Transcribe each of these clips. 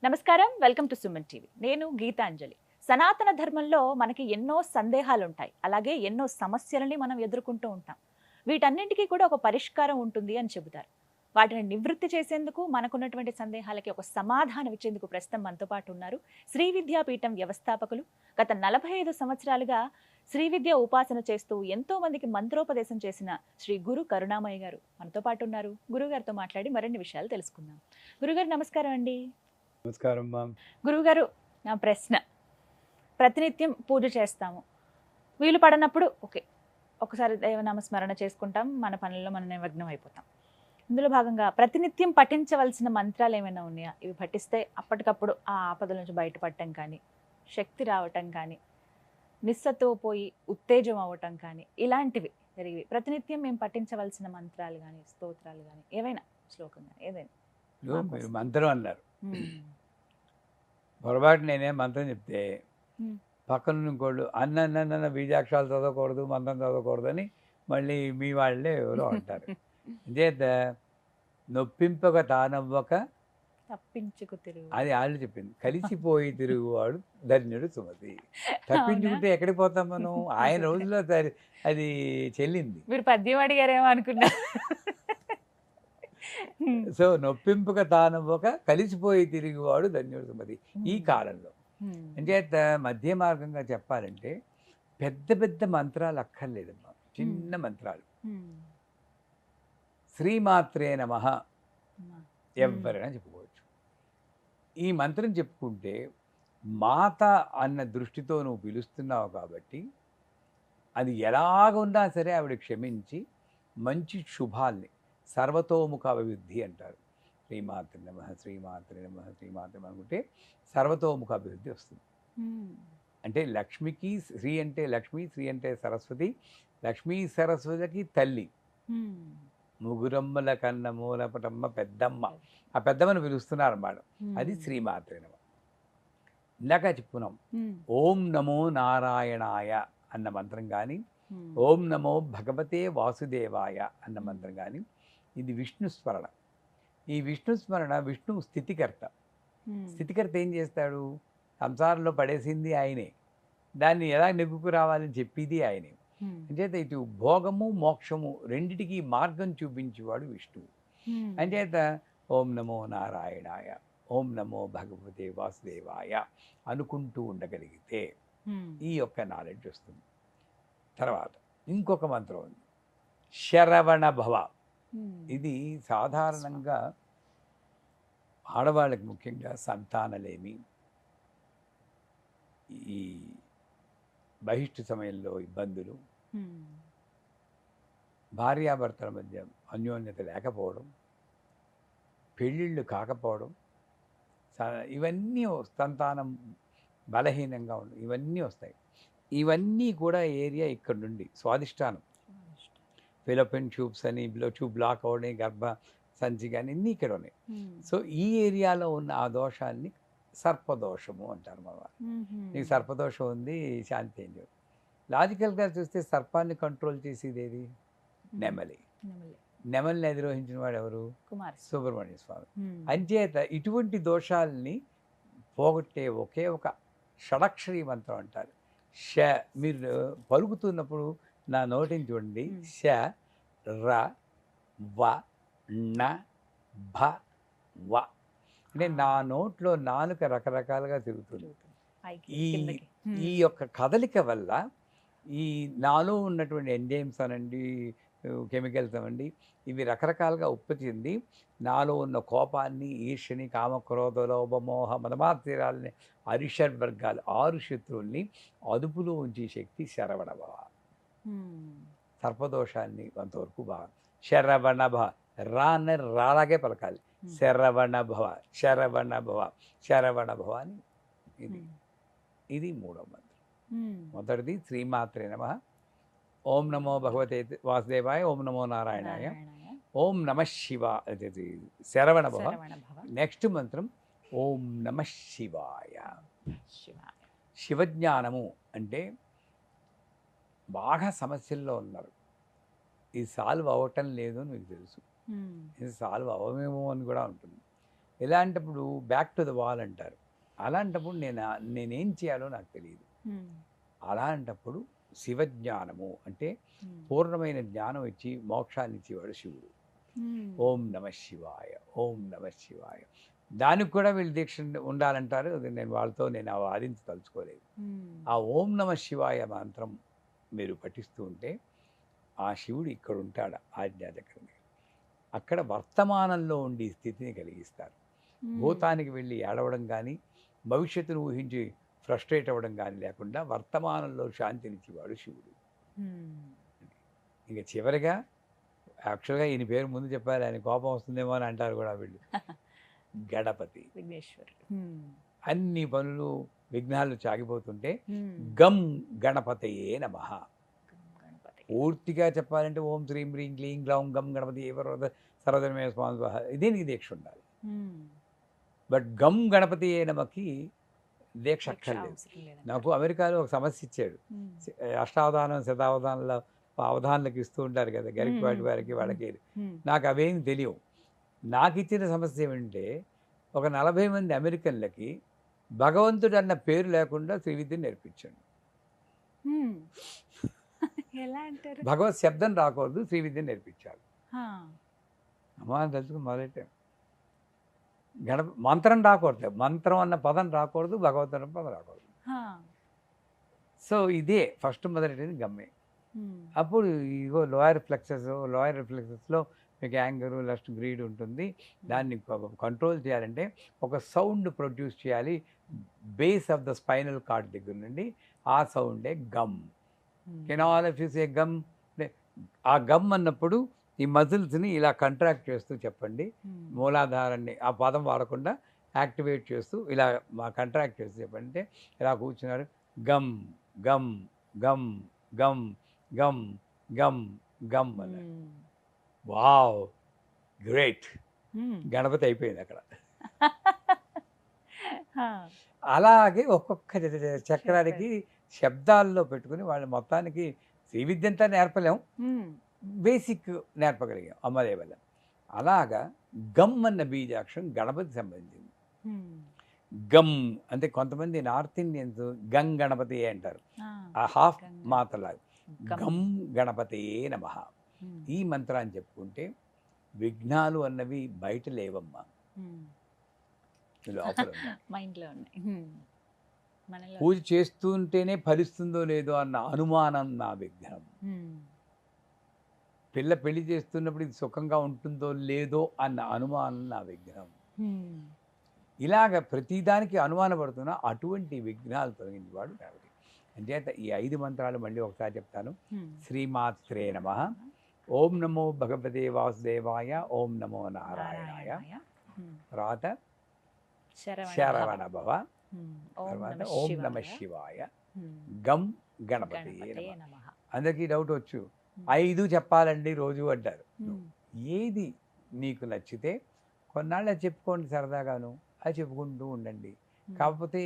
నమస్కారం, welcome to Suman TV. నేను గీతాంజలి. సనాతన ధర్మంలో మనకి ఎన్నో సందేహాలు ఉంటాయి, అలాగే ఎన్నో సమస్యలని మనం ఎదుర్కొంటూ ఉంటాం. వీటన్నింటికీ కూడా ఒక పరిష్కారం ఉంటుంది అని చెబుతారు. వాటిని నివృత్తి చేసేందుకు, మనకున్నటువంటి సందేహాలకి ఒక సమాధానం ఇచ్చేందుకు ప్రస్తుతం మనతో పాటు ఉన్నారు శ్రీ విద్యాపీఠం వ్యవస్థాపకులు. గత 45 సంవత్సరాలుగా శ్రీ విద్య ఉపాసన చేస్తూ ఎంతో మందికి మంత్రోపదేశం చేసిన శ్రీ గురు కరుణామయ్య గారు మనతో పాటు ఉన్నారు. గురుగారితో మాట్లాడి మరిన్ని విషయాలు తెలుసుకుందాం. గురుగారు నమస్కారం అండి. నమస్కారం మామ్. గురువుగారు, నా ప్రశ్న, ప్రతినిత్యం పూజ చేస్తాము, వీలు పడనప్పుడు ఓకే ఒకసారి దైవనామస్మరణ చేసుకుంటాం, మన పనుల్లో మనం నిమగ్నం అయిపోతాం. ఇందులో భాగంగా ప్రతినిత్యం పఠించవలసిన మంత్రాలు ఏమైనా ఉన్నాయా? ఇవి పఠిస్తే అప్పటికప్పుడు ఆ ఆపదల నుంచి బయటపడటం కానీ, శక్తి రావటం కానీ, నిస్సత్తువ పోయి ఉత్తేజం అవ్వటం కానీ, ఇలాంటివి జరిగి ప్రతినిత్యం మేము పఠించవలసిన మంత్రాలు కానీ, స్తోత్రాలు కానీ, ఏవైనా శ్లోకం కానీ ఏదైనా? మీరు మంత్రం అన్నారు, పొరపాటు నేనే మంత్రం చెప్తే పక్కన ఇంకోళ్ళు అన్న బీజాక్షరాలు చదవకూడదు, మంత్రం చదవకూడదు అని మళ్ళీ మీ వాళ్ళే ఎవరో అంటారు. అంచేత నొప్పింపక తానవ్వక తప్పించుకు తిరుగు, అది వాళ్ళు చెప్పింది. కలిసిపోయి తిరుగువాడు ధన్యుడు సుమతి. తప్పించుకుంటే ఎక్కడికి పోతాం మనం? ఆయన రోజుల్లో అది చెల్లింది. మీరు పద్యం అడిగారేమో అనుకున్నా. సో నొప్పింపక తానవ్వక కలిసిపోయి తిరిగివాడు ధన్యుడు సుమతి. ఈ కాలంలో అంచేత మధ్య మార్గంగా చెప్పాలంటే పెద్ద పెద్ద మంత్రాలు అక్కర్లేదమ్మా, చిన్న మంత్రాలు. శ్రీమాత్రే నమః ఎవరైనా చెప్పుకోవచ్చు. ఈ మంత్రం చెప్పుకుంటే మాత అన్న దృష్టితో నువ్వు పిలుస్తున్నావు కాబట్టి అది ఎలాగున్నా సరే ఆవిడ క్షమించి మంచి శుభాల్ని, సర్వతోముఖ అభివృద్ధి అంటారు. శ్రీమాత్రే నమః, శ్రీమాత్రే నమః, శ్రీమాత్రే అనుకుంటే సర్వతోముఖ అభివృద్ధి వస్తుంది. అంటే లక్ష్మికి, శ్రీ అంటే లక్ష్మి, శ్రీ అంటే సరస్వతి, లక్ష్మీ సరస్వతికి తల్లి. ముగురమ్మల కన్న మూలపటమ్మ పెద్దమ్మ, ఆ పెద్దమ్మను పిలుస్తున్నారన్నమాట. అది శ్రీమాత్రే నమః. ఇందాక చెప్పుకున్నాం ఓం నమో నారాయణాయ అన్న మంత్రం కానీ, ఓం నమో భగవతే వాసుదేవాయ అన్న మంత్రం కానీ, ఇది విష్ణు స్మరణ. ఈ విష్ణు స్మరణ విష్ణు స్థితికర్త. స్థితికర్త ఏం చేస్తాడు? సంసారంలో పడేసింది ఆయనే, దాన్ని ఎలా నెగ్గుకు రావాలని చెప్పేది ఆయనే. అంచేత ఇటు భోగము మోక్షము రెండిటికి మార్గం చూపించేవాడు విష్ణువు. అంచేత ఓం నమో నారాయణాయ, ఓం నమో భగవతే వాసుదేవాయ అనుకుంటూ ఉండగలిగితే ఈ యొక్క నాలెడ్జ్ వస్తుంది. తర్వాత ఇంకొక మంత్రం ఉంది, శరవణ భవ. ఇది సాధారణంగా ఆడవాళ్ళకి ముఖ్యంగా సంతానలేమి, ఈ బహిష్టు సమయంలో ఇబ్బందులు, భార్యాభర్తల మధ్య అన్యోన్యత లేకపోవడం, పెళ్ళిళ్ళు కాకపోవడం, ఇవన్నీ సంతానం బలహీనంగా ఉండడం, ఇవన్నీ వస్తాయి. ఇవన్నీ కూడా ఏరియా ఇక్కడ నుండి స్వాదిష్టానం, ఫిలోపియన్ ట్యూబ్స్ అని, ట్యూబ్ బ్లాక్ అవడం, గర్భ సంచి కానీ ఇన్ని ఇక్కడ ఉన్నాయి. సో ఈ ఏరియాలో ఉన్న ఆ దోషాన్ని సర్పదోషము అంటారు మన వాళ్ళు. నీకు సర్పదోషం ఉంది, శాంతి ఏం లేదు. లాజికల్గా చూస్తే సర్పాన్ని కంట్రోల్ చేసేది ఏది? నెమలి. నెమలిని అధిరోహించిన వాడు ఎవరు? సుబ్రహ్మణ్య స్వామి. అంచేత ఇటువంటి దోషాలని పోగొట్టే ఒకే ఒక షడక్షరీ మంత్రం అంటారు. ష. మీరు పలుకుతున్నప్పుడు నా నోటిని చూడండి. ష, ర, వ, ణ, భ, వ. అంటే నా నోట్లో నాలుక రకరకాలుగా తిరుగుతుంది. ఈ యొక్క కదలిక వల్ల ఈ నాలో ఉన్నటువంటి ఎంజైమ్స్ అనండి, కెమికల్స్ అనండి, ఇవి రకరకాలుగా ఉత్పత్తి చెంది నాలో ఉన్న కోపాన్ని, ఈర్ష్యని, కామక్రోధ లోభమోహ మదమాత్రాలని, అరిషడ్వర్గాలు 6 శత్రువుల్ని అదుపులో ఉంచే శక్తి శరవణభవ. సర్పదోషాన్ని అంతవరకు బాగా శరవణభవ, రా అన్న రాలాగే పలకాలి. శరవణభవ, శరవణభవ, శరవణభవ అని. ఇది మూడవ మంత్రం. మొదటిది శ్రీమాత్రే నమః, ఓం నమో భగవతే వాసుదేవాయ, ఓం నమో నారాయణాయ, ఓం నమ శివాయ, శరవణభవ. నెక్స్ట్ మంత్రం ఓం నమ శివాయ. శివజ్ఞానము అంటే బాగా సమస్యల్లో ఉన్నారు, ఇది సాల్వ్ అవ్వటం లేదు అని మీకు తెలుసు, ఇది సాల్వ్ అవ్వమేమో అని కూడా ఉంటుంది. ఇలాంటప్పుడు బ్యాక్ టు ద వాల్ అంటారు. అలాంటప్పుడు నేనేం చేయాలో నాకు తెలియదు. అలాంటప్పుడు శివజ్ఞానము అంటే పూర్ణమైన జ్ఞానం ఇచ్చి మోక్షాన్ని ఇచ్చేవాడు శివుడు. ఓం నమ శివాయ, ఓం నమ శివాయ. దానికి కూడా వీళ్ళు దీక్ష ఉండాలంటారు. అది నేను వాదించి తలుచుకోలేదు. ఆ ఓం నమ శివాయ మంత్రం మీరు పఠిస్తూ ఉంటే ఆ శివుడు ఇక్కడ ఉంటాడు ఆజ్ఞాచక్రం. అక్కడ వర్తమానంలో ఉండి స్థితిని కలిగిస్తారు. భూతానికి వెళ్ళి ఏడవడం కానీ భవిష్యత్తును ఊహించి ఫ్రస్ట్రేట్ అవ్వడం కానీ లేకుండా వర్తమానంలో శాంతినిచ్చేవాడు శివుడు. ఇక చివరిగా యాక్చువల్గా ఈయన పేరు ముందు చెప్పాలి, ఆయన కోపం వస్తుందేమో అని అంటారు కూడా వీళ్ళు. గణపతి విఘ్నేశ్వరుడు. అన్ని పనులు విఘ్నాలు సాగిపోతుంటే గం గణపతయే నమః. గణపతి. పూర్తిగా చెప్పాలంటే ఓం శ్రీం హ్రీం క్లీం గ్లౌం గం గణపతి సర్వధర్మే స్వామి దీనికి దీక్ష ఉండాలి. బట్ గం గణపతియే నమకి దీక్ష అక్కర్లేదు. నాకు అమెరికాలో ఒక సమస్య ఇచ్చాడు. అష్టావధానం శతావధానంలో అవధానాలకు ఇస్తూ ఉంటారు కదా గరికపాటి వారికి వాళ్ళకి. నాకు అవేమి తెలియవు. నాకు ఇచ్చిన సమస్య ఏమంటే ఒక 40 మంది అమెరికన్లకి భగవంతుడు అన్న పేరు లేకుండా శ్రీ విద్యను నేర్పించాడు. ఎలా అంటారు? భగవత్ శబ్దం రాకూడదు, శ్రీ విద్యను నేర్పించాడు. అమ్మా తెలుసుకుని మొదలెట్టాం. మంత్రం రాకూడదు, మంత్రం అన్న పదం రాకూడదు, భగవత్ అన్న పదం రాకూడదు. సో ఇదే ఫస్ట్ మొదలెట్టింది గమ్మే. అప్పుడు ఇగో లోయర్ రిఫ్లెక్సెస్లో మీకు యాంగరు లస్ట్ గ్రీడ్ ఉంటుంది. దాన్ని కంట్రోల్ చేయాలంటే ఒక సౌండ్ ప్రొడ్యూస్ చేయాలి base of the spinal cord దగ్గర నుండి. ఆ సౌండే gum. Can all of you say gum? ఆ గమ్ అన్నప్పుడు ఈ మజిల్స్ని ఇలా కంట్రాక్ట్ చేస్తూ చెప్పండి. మూలాధారాన్ని ఆ పదం వాడకుండా యాక్టివేట్ చేస్తూ ఇలా కంట్రాక్ట్ చేస్తూ చెప్పండి. అంటే ఇలా కూర్చున్నారు. గమ్ గమ్ గమ్ గమ్ గమ్ గమ్ గమ్ అన్నారు. వావ్, గ్రేట్, గణపతి అయిపోయింది అక్కడ. అలాగే ఒక్కొక్క చక్రానికి శబ్దాల్లో పెట్టుకుని వాళ్ళు మొత్తానికి శ్రీ విద్య అంతా నేర్పలేం, బేసిక్ నేర్పగలిగాం అమ్మదేవి వల్ల. అలాగా గమ్ అన్న బీజాక్షరం గణపతి సంబంధించింది. గమ్ అంటే కొంతమంది నార్త్ ఇండియన్స్ గం గణపతి అంటారు, ఆ హాఫ్ మాతలాగా. గం గణపతియే నమః. ఈ మంత్రాన్ని చెప్పుకుంటే విఘ్నాలు అన్నవి బయట లేవమ్మా, లోపల ఉన్నాయి. పూజ చేస్తుంటేనే ఫలిస్తుందో లేదో అన్న అనుమానం నా విఘ్నం. పిల్ల పెళ్లి చేస్తున్నప్పుడు ఇది సుఖంగా ఉంటుందో లేదో అన్న అనుమానం నా విఘ్నం. ఇలాగ ప్రతిదానికి అనుమానపడుతున్నా అటువంటి విఘ్నాలు తొలగించేవాడు కాబట్టి. అంచేత ఈ 5 మంత్రాలు మళ్ళీ ఒకసారి చెప్తాను. శ్రీమాత్రే నమః, ఓం నమో భగవతే వాసుదేవాయ, ఓం నమో నారాయణాయ, తర్వాత శరవణ భవ, తర్వాత ఓం నమ శివాయ, గం గణపతి నమః. అందరికీ డౌట్ వచ్చు, 5 చెప్పాలండి రోజు అంటారు. ఏది నీకు నచ్చితే కొన్నాళ్ళు అది చెప్పుకోండి, సరదాగాను అది చెప్పుకుంటూ ఉండండి. కాకపోతే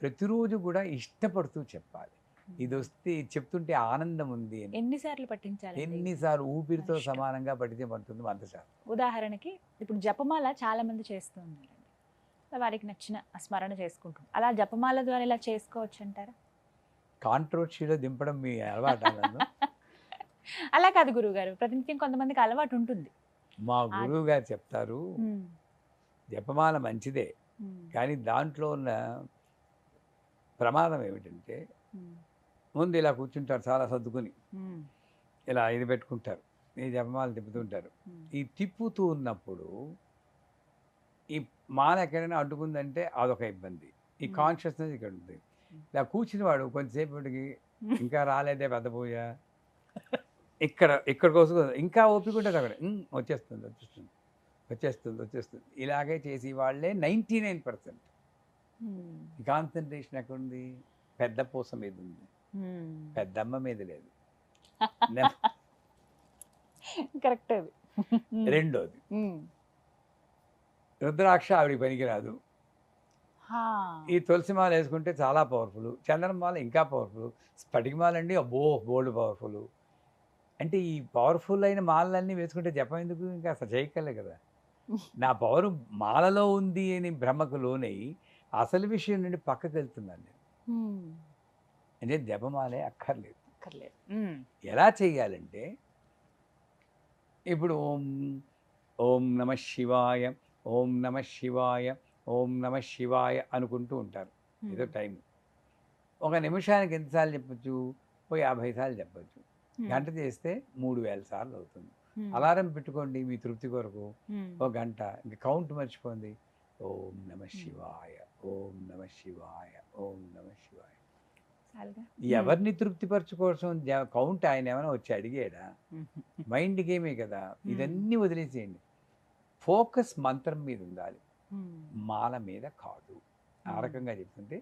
ప్రతిరోజు కూడా ఇష్టపడుతూ చెప్పాలి. ఇది వస్తే చెప్తుంటే ఆనందం ఉంది అని. ఎన్నిసార్లు పఠించాలి? ఎన్నిసార్లు ఊపిరితో సమానంగా పఠితే పడుతుంది అంతసార్లు. ఉదాహరణకి ఇప్పుడు జపమాల చాలా మంది చేస్తూ ఉన్నారండి, వారికి నచ్చిన స్మరణ చేసుకుంటాం. అలా జపమాల ద్వారా ఇలా చేసుకోవచ్చు అంటారా? కాంట్రోవర్సీలో దింపడం మీ అలవాటు? అలా కాదు గురువుగారు, ప్రతినిత్యం కొంతమందికి అలవాటు ఉంటుంది. మా గురువు గారు చెప్తారు, జపమాల మంచిదే, కానీ దాంట్లో ఉన్న ప్రమాదం ఏమిటంటే ముందు ఇలా కూర్చుంటారు చాలా సర్దుకుని, ఇలా ఇది పెట్టుకుంటారు, ఈ జపమాల తిప్పుతుంటారు. ఈ తిప్పుతూ ఉన్నప్పుడు ఈ మాల ఎక్కడైనా అడ్డుకుందంటే అదొక ఇబ్బంది. ఈ కాన్షియస్నెస్ ఇక్కడ ఉంది. ఇలా కూర్చుని వాడు కొంచెంసేపటికి ఇంకా రాలేదే పెద్ద పూజ, ఇక్కడ కోసం ఇంకా ఓపిక ఉంటుంది, అక్కడ వచ్చేస్తుంది. ఇలాగే చేసి వాళ్ళే 99%. కాన్సన్ట్రేషన్ ఎక్కడుంది? పెద్ద పూస మీద ఉంది, పెద్దమ్మ మీద లేదు. కరెక్ట్. రెండోది రుద్రాక్ష ఆవిడికి పనికిరాదు. ఈ తులసిమాల వేసుకుంటే చాలా పవర్ఫుల్, చందనమాల ఇంకా పవర్ఫుల్, స్ఫటికమాల అండి అబ్బో బోల్డ్ పవర్ఫుల్. అంటే ఈ పవర్ఫుల్ అయిన మాలన్నీ వేసుకుంటే జపం ఎందుకు? ఇంకా అసలు చేయగలే కదా. నా పవర్ మాలలో ఉంది అని భ్రమకు లోనై అసలు విషయం నుండి పక్కకి వెళ్తున్నాను నేను. అంటే జపమాలే అక్కర్లేదు. అక్కర్లేదు. ఎలా చేయాలంటే ఇప్పుడు ఓం ఓం నమ శివాయ, ఓం నమ శివాయ, ఓం నమ శివాయ అనుకుంటూ ఉంటారు. ఏదో టైం ఒక నిమిషానికి ఎన్నిసార్లు చెప్పచ్చు? ఓ 50 సార్లు చెప్పచ్చు. గంట చేస్తే 3000 సార్లు అవుతుంది. అలారం పెట్టుకోండి మీ తృప్తి కొరకు. ఒక గంట ఇంక కౌంట్ మర్చిపోండి. ఓం నమ శివాయ, ఓం నమ శివాయ, ఓం నమ శివాయ. ఎవరిని తృప్తిపరచుకోసం కౌంట్ ఆయన ఏమైనా వచ్చి అడిగాడా? మైండ్ గేమే కదా. ఇదన్నీ వదిలేసేయండి. ఫోకస్ మంత్రం మీద ఉండాలి, మాల మీద కాదు. ఆ రకంగా చెప్తుంటే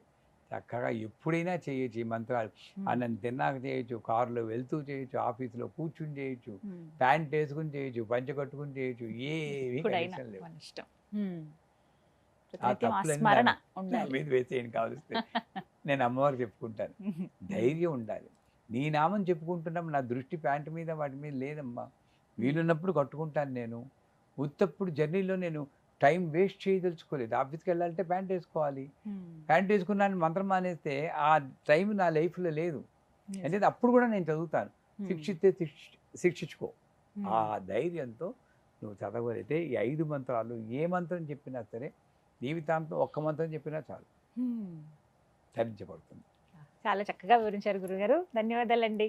చక్కగా ఎప్పుడైనా చేయొచ్చు ఈ మంత్రాలు. అన్నం తిన్నాక చేయొచ్చు, కారులో వెళ్తూ చేయొచ్చు, ఆఫీసులో కూర్చుని చేయొచ్చు, ప్యాంట్ వేసుకుని చేయొచ్చు, పంచె కట్టుకుని చేయొచ్చు. ఏమీ కండిషన్ లేవు. ఆ స్మరణ తప్పులన్నీ మీద వేసేయండి కావలిస్తే. నేను అమ్మవారికి చెప్పుకుంటాను. ధైర్యం ఉండాలి. నీ నామం చెప్పుకుంటున్నాం, నా దృష్టి ప్యాంటు మీద వాటి మీద లేదమ్మా. వీలున్నప్పుడు కట్టుకుంటాను నేను. ఉత్తప్పుడు జర్నీలో నేను టైం వేస్ట్ చేయదలుచుకోలేదు. ఆఫీస్కి వెళ్ళాలంటే ప్యాంట్ వేసుకోవాలి. ప్యాంట్ వేసుకున్నాను మంత్రం మానేస్తే ఆ టైం నా లైఫ్లో లేదు. అంటే అప్పుడు కూడా నేను చదువుతాను. శిక్షిస్తే శిక్షించుకో. ఆ ధైర్యంతో నువ్వు చదవగలిగితే ఈ 5 మంత్రాలు ఏ మంత్రం చెప్పినా సరే జీవితాంతం ఒక్క మంత్రం చెప్పినా చాలు, ధరించబడుతుంది. చాలా చక్కగా వివరించారు గురుగారు. ధన్యవాదాలండి.